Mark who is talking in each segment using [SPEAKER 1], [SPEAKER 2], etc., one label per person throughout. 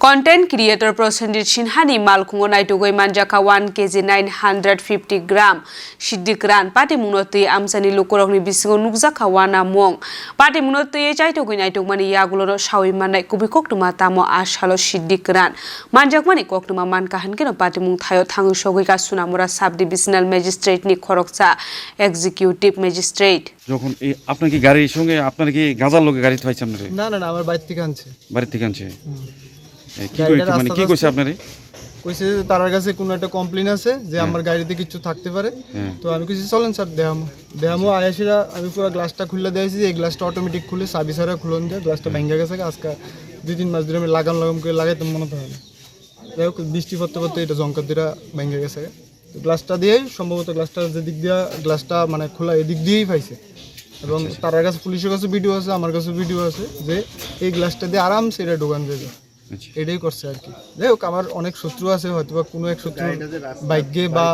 [SPEAKER 1] Content creator Prosenjit Sinhani Malkungo Naitugoi Manjaka 1 kg 950 gram Shidikran Pati Munoti Amsani Lukorogni Bisingo Nukzaka Wana Mong Pati Munoti Chaitogui Naitugmani Yagulo Shawi Manai Kubikok to Matamo Ashalo Shidikran Manjakmani Koktuma Mankahankino Pati Mungtayo Tangu Shogika Sunamura Subdivisional Magistrate Ni Koroksa Executive Magistrate
[SPEAKER 2] যখন এই আপনার কি গাড়ির সঙ্গে আপনার কি গাজার লোকে গাড়ি পাইছেন রে
[SPEAKER 3] না না আমার বাড়ি থেকে আনছে
[SPEAKER 2] কি কইতে মানে কি কইছে আপনারে
[SPEAKER 3] কইছে তার কাছে কোনো একটা কমপ্লেইন আছে যে আমার গাড়িতে কিছু থাকতে পারে তো আমি কইছি চলেন স্যার দেখামো আয়াশিরা আমি পুরো গ্লাসটা খুলে দিয়েছি এই গ্লাসটা অটোমেটিক খুলে সাবি সারা খুলন দিয়ে গ্লাসটা ভেঙে গেছে আজকে 2-3 মাস ধরে আমি লাগাম করে লাগাইতে মনে হয় না যাই হোক বৃষ্টি পড়তে এটা জঙ্কার দিয়ে ভেঙে গেছে তো গ্লাসটা দিয়েই সম্ভবত গ্লাসটা যে দিক দিয়ে গ্লাসটা মানে খোলা এদিক দিয়েই পাইছে এবং তার কাছে পুলিশের কাছে ভিডিও আছে আমার কাছে ভিডিও আছে যে এই গ্লাসটা দিয়ে আরামসে এটা ঢোকান যাবে এটাই করছে আর কি যাই হোক আমার অনেক শত্রু আছে হয়তো বা কোনো এক শত্রু বাইকে বা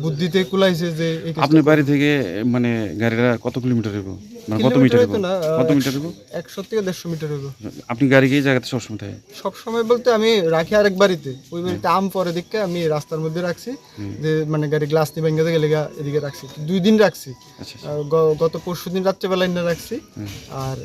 [SPEAKER 3] বুদ্ধিতে কুলাইছে যে
[SPEAKER 2] আপনার বাড়ি থেকে মানে গাড়িটা কত কিলোমিটার হবে মানে কত মিটার হবে কত মিটার হবে
[SPEAKER 3] 100 থেকে 150 মিটার হবে
[SPEAKER 2] আপনি গাড়ি কি জায়গাতে সবসময় থাকে
[SPEAKER 3] সবসময় বলতে আমি রাখি আরেক বাড়িতে ওই বাড়িতে আম পরে দেখে আমি রাস্তার মধ্যে রাখছি যে মানে গাড়ি গ্লাস নিয়ে ভেঙে গেলে এদিকে রাখছি 2 দিন রাখছি গত পরশুদিন রাত্রেবেলা এনে রাখছি আর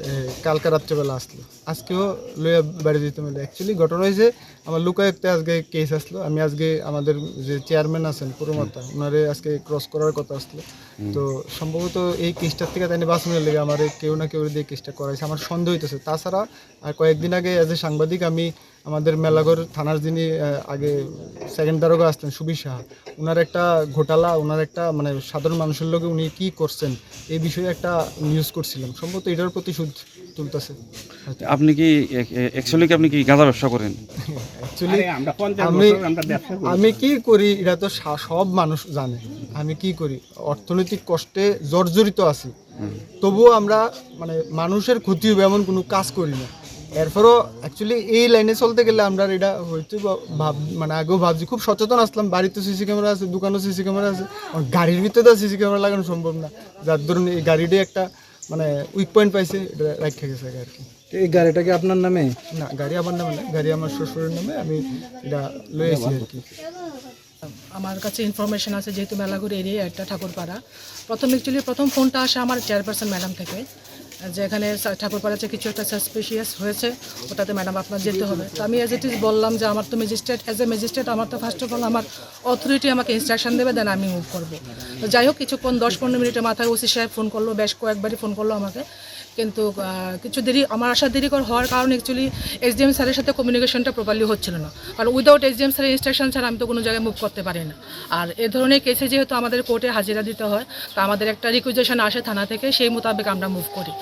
[SPEAKER 3] কালকে রাত্রেবেলা আসলো আজকেও লইয়া বাড়ি দিতে মানে অ্যাকচুয়ালি ঘটনা হয়েছে আমার লোকায়ুক্তে আজকে কেস আসলো আমি আজকে আমাদের যে চেয়ারম্যান আছেন পুরমাতা ওনারে আজকে ক্রস করার কথা আসলো তো সম্ভবত এই কেসটার থেকে তাই বাঁচানোর লেগে আমার কেউ না কেউ দিয়ে কেসটা করাইছে আমার সন্দেহ হইতেছে তাছাড়া আর কয়েকদিন আগে অ্যাজ এ সাংবাদিক আমি আমাদের মেলাঘর থানার যিনি আগে সেকেন্ড দারোগা আসতেন সুবীর সাহা ওনার একটা ঘোটালা ওনার একটা মানে সাধারণ মানুষের লোকে উনি কী করছেন এই বিষয়ে একটা নিউজ করছিলাম সম্ভবত এটার প্রতিশোধ তুলতেছে
[SPEAKER 2] আপনি কি অ্যাকচুয়ালি আপনি কি গাঁজা ব্যবসা করেন
[SPEAKER 3] অ্যাকচুয়ালি আমি কি করি এটা তো সব মানুষ জানে আমি কি করি অর্থনৈতিক কষ্টে জর্জরিত আছি তবুও আমরা মানে মানুষের ক্ষতি হবে এমন কোনো কাজ করি না এরপরও অ্যাকচুয়ালি এই লাইনে চলতে গেলে আমরা এটা হয়তো মানে আগেও ভাবছি খুব সচেতন আসলাম বাড়িতে সিসি ক্যামেরা আছে দোকানেও সিসি ক্যামেরা আছে গাড়ির ভিতরে তো সিসি ক্যামেরা লাগানো সম্ভব না যার ধরুন এই গাড়িটাই একটা মানে উইক পয়েন্ট পাইছে এটা রাখা গেছে আর কি
[SPEAKER 4] এই গাড়িটা কি আপনার নামে
[SPEAKER 3] না গাড়ি আমার নামে না গাড়ি আমার শ্বশুরের নামে আমি এটা লয়েছি আর কি
[SPEAKER 5] আমার কাছে ইনফরমেশন আছে যেহেতু মেলাঘর এরিয়া একটা ঠাকুরপাড়া প্রথম ফোনটা আসে আমার চেয়ারপারসন ম্যাডাম থেকে যে এখানে ঠাকুরপাড়াতে কিছু একটা সাসপিশিয়াস হয়েছে ওটাতে ম্যাডাম আপনার যেতে হবে তো আমি অ্যাজ ইট ইজ বললাম যে আমার তো ম্যাজিস্ট্রেট অ্যাজ এ ম্যাজিস্ট্রেট আমার তো ফার্স্ট অফ অল আমার অথরিটি আমাকে ইনস্ট্রাকশন দেবে দেন আমি মুভ করবো তো যাই হোক কিছুক্ষণ 10-15 মিনিটের মাথায় ওসি সাহেব ফোন করলো বেশ কয়েকবারই ফোন করলো আমাকে কিন্তু কিছু দেরি আমার আসা দেরি হওয়ার কারণে অ্যাকচুয়ালি এসডিএম স্যারের সাথে কমিউনিকেশনটা প্রপারলি হচ্ছিল না কারণ উইদাউট এসডিএম স্যারের ইনস্ট্রাকশন ছাড়া আমি তো কোনো জায়গায় মুভ করতে পারি না আর এ ধরনের কেসে যেহেতু আমাদের কোর্টে হাজিরা দিতে হয় তো আমাদের একটা রিকুইজিশন আসে থানা থেকে সেই মোতাবেক আমরা মুভ করি